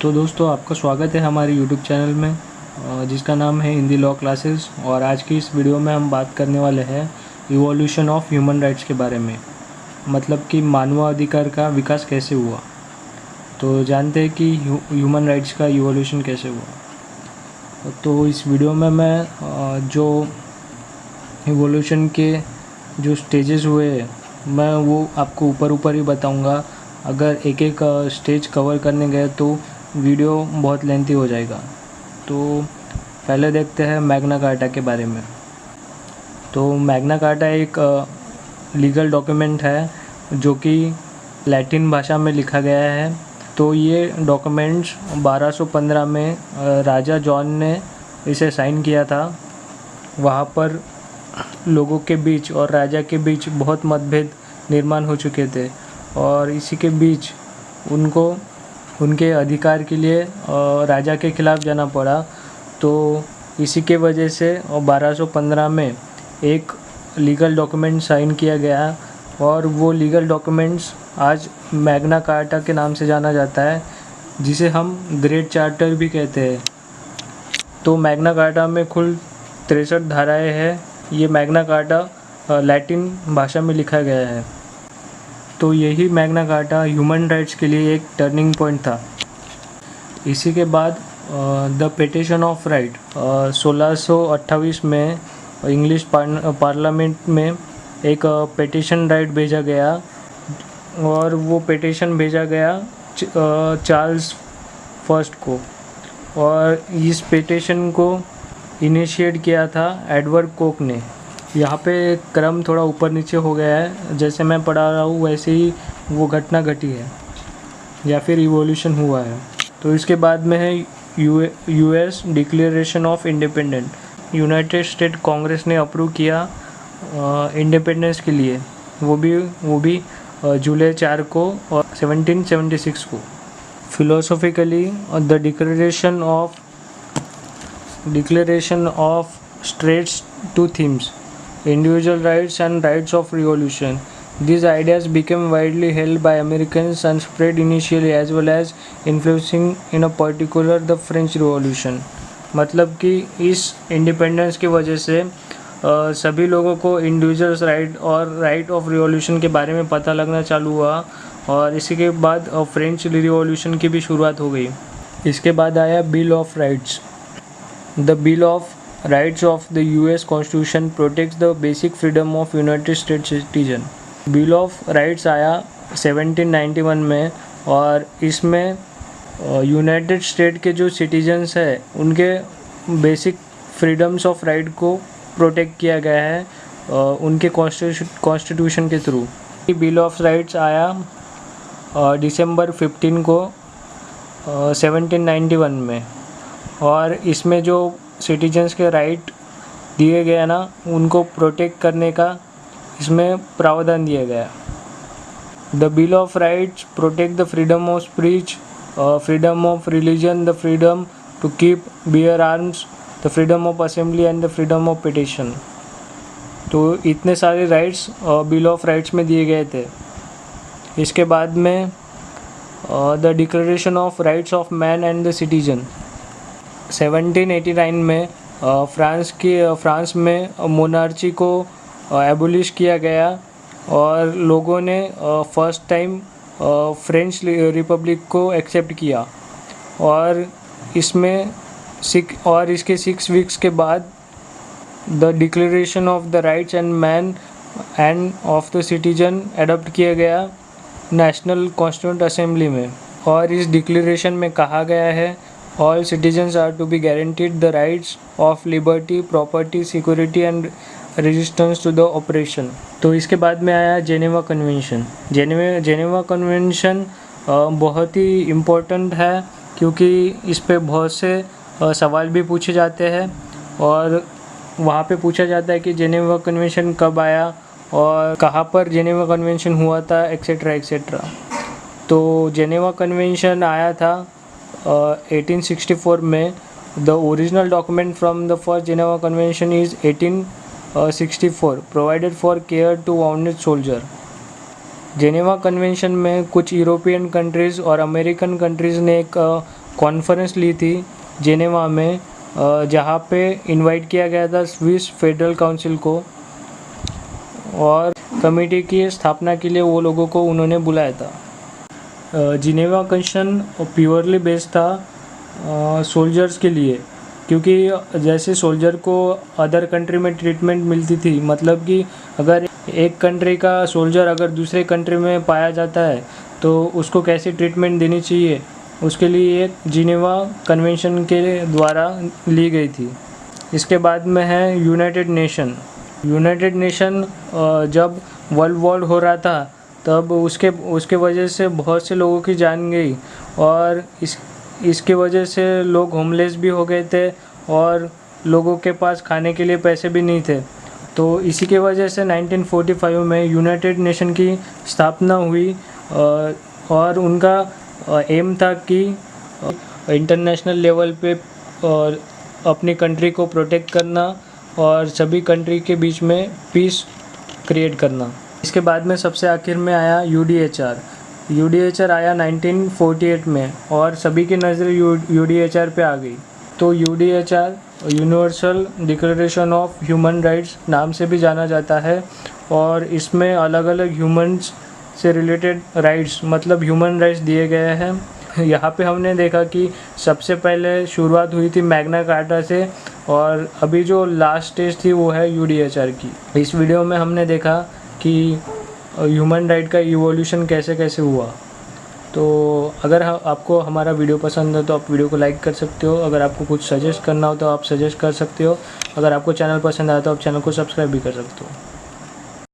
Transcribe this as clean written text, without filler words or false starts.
तो दोस्तों आपका स्वागत है हमारे यूट्यूब चैनल में जिसका नाम है हिंदी लॉ क्लासेस। और आज की इस वीडियो में हम बात करने वाले हैं इवोल्यूशन ऑफ ह्यूमन राइट्स के बारे में, मतलब कि मानवाधिकार का विकास कैसे हुआ। तो जानते हैं कि ह्यूमन राइट्स का इवोल्यूशन कैसे हुआ। तो इस वीडियो में मैं जो इवोल्यूशन के जो स्टेजेस हुए मैं वो आपको ऊपर ही बताऊंगा। अगर एक एक स्टेज कवर करने गए तो वीडियो बहुत लेंथी हो जाएगा। तो पहले देखते हैं मैग्ना कार्टा के बारे में। तो मैग्ना कार्टा एक लीगल डॉक्यूमेंट है जो कि लैटिन भाषा में लिखा गया है। तो ये डॉक्यूमेंट्स 1215 में राजा जॉन ने इसे साइन किया था। वहाँ पर लोगों के बीच और राजा के बीच बहुत मतभेद निर्माण हो चुके थे और इसी के बीच उनको उनके अधिकार के लिए राजा के खिलाफ़ जाना पड़ा। तो इसी के वजह से 1215 में एक लीगल डॉक्यूमेंट साइन किया गया और वो लीगल डॉक्यूमेंट्स आज मैग्ना कार्टा के नाम से जाना जाता है, जिसे हम ग्रेट चार्टर भी कहते हैं। तो मैग्ना कार्टा में कुल 63 धाराएं हैं। ये मैग्ना कार्टा लैटिन भाषा में लिखा गया है। तो यही मैग्ना कार्टा ह्यूमन राइट्स के लिए एक टर्निंग पॉइंट था। इसी के बाद द पिटीशन ऑफ राइट 1628 में इंग्लिश पार्लियामेंट में एक पिटीशन राइट भेजा गया और वो पिटीशन भेजा गया चार्ल्स फर्स्ट को। और इस पिटीशन को इनिशिएट किया था एडवर्ड कोक ने। यहाँ पे क्रम थोड़ा ऊपर नीचे हो गया है, जैसे मैं पढ़ा रहा हूँ वैसे ही वो घटना घटी है या फिर इवोल्यूशन हुआ है। तो इसके बाद में है US declaration of independent. United state Congress ने अप्रूव किया इंडिपेंडेंस के लिए, वो भी जुलाई 4 को और 1776 को। Philosophically the declaration of straits to themes individual rights and rights of revolution. These ideas became widely held by Americans and spread initially as well as influencing in a particular the French Revolution. मतलब कि इस independence की वजह से सभी लोगों को individuals right और राइट ऑफ रिवॉल्यूशन के बारे में पता लगना चालू हुआ और इसी के बाद फ्रेंच रिवॉल्यूशन की भी शुरुआत हो गई। इसके बाद आया bill of rights. The bill of Rights of the US Constitution protects the basic freedom of United States citizen. Bill of Rights आया 1791 में और इसमें यूनाइटेड स्टेट के जो सिटीजन्स हैं उनके बेसिक फ्रीडम्स ऑफ राइट को प्रोटेक्ट किया गया है उनके कॉन्स्टिट्यूशन के थ्रू। बिल ऑफ राइट्स आया दिसंबर 15 को 1791 में और इसमें जो सिटीजन्स के राइट दिए गए ना उनको प्रोटेक्ट करने का इसमें प्रावधान दिया गया। The bill of rights protect the freedom of speech, freedom of religion, the freedom to keep bear arms, the freedom of assembly and the freedom of petition. तो इतने सारे राइट्स बिल ऑफ राइट्स में दिए गए थे। इसके बाद में the declaration of rights of man and the citizen. 1789 में फ्रांस में मोनार्ची को एबोलिश किया गया और लोगों ने फर्स्ट टाइम फ्रेंच रिपब्लिक को एक्सेप्ट किया और इसके 6 वीक्स के बाद the declaration of the rights and man end of the citizen adopt किया गया नेशनल कॉन्स्टिट्यूंट असेंबली में। और इस डिक्लेरेशन में कहा गया है All citizens are to be guaranteed the rights of liberty, property, security and resistance to the oppression. तो इसके बाद में आया जेनेवा कन्वेंशन। जेनेवा कन्वेंशन बहुत ही इम्पोर्टेंट है क्योंकि इस पे बहुत से सवाल भी पूछे जाते हैं और वहाँ पे पूछा जाता है कि जेनेवा कन्वेंशन कब आया और कहाँ पर जेनेवा कन्वेंशन हुआ था एक्सेट्रा एक्सेट्रा। तो जेनेवा कन्वेंशन आया था 1864 में। The original document from the first Geneva convention is 1864 provided for care to wounded soldier. Geneva convention में कुछ यूरोपियन कंट्रीज़ और अमेरिकन कंट्रीज़ ने एक कॉन्फ्रेंस ली थी जेनेवा में, जहाँ पे इनवाइट किया गया था स्विस फेडरल काउंसिल को, और कमेटी की स्थापना के लिए वो लोगों को उन्होंने बुलाया था। जिनेवा कन्वेंशन प्योरली बेस्ड था सोल्जर्स के लिए, क्योंकि जैसे सोल्जर को अदर कंट्री में ट्रीटमेंट मिलती थी, मतलब कि अगर एक कंट्री का सोल्जर अगर दूसरे कंट्री में पाया जाता है तो उसको कैसी ट्रीटमेंट देनी चाहिए, उसके लिए एक जिनेवा कन्वेंशन के द्वारा ली गई थी। इसके बाद में है यूनाइटेड नेशन जब वर्ल्ड वॉर हो रहा था तब उसके वजह से बहुत से लोगों की जान गई, और इसके वजह से लोग होमलेस भी हो गए थे और लोगों के पास खाने के लिए पैसे भी नहीं थे। तो इसी के वजह से 1945 में यूनाइटेड नेशन की स्थापना हुई, और उनका एम था कि इंटरनेशनल लेवल पे अपनी कंट्री को प्रोटेक्ट करना और सभी कंट्री के बीच में पीस क्रिएट करना। इसके बाद में सबसे आखिर में आया यूडीएचआर आया 1948 में, और सभी की नज़र यूडीएचआर पे आ गई। तो UDHR universal declaration of human rights नाम से भी जाना जाता है, और इसमें अलग अलग ह्यूमन्स से रिलेटेड राइट्स, मतलब ह्यूमन राइट्स दिए गए हैं। यहाँ पे हमने देखा कि सबसे पहले शुरुआत हुई थी मैग्ना कार्टा से, और अभी जो लास्ट स्टेज थी वो है यूडीएचआर की। इस वीडियो में हमने देखा कि ह्यूमन राइट का इवोल्यूशन कैसे कैसे हुआ। तो अगर आपको हमारा वीडियो पसंद है तो आप वीडियो को लाइक कर सकते हो, अगर आपको कुछ सजेस्ट करना हो तो आप सजेस्ट कर सकते हो, अगर आपको चैनल पसंद आया तो आप चैनल को सब्सक्राइब भी कर सकते हो।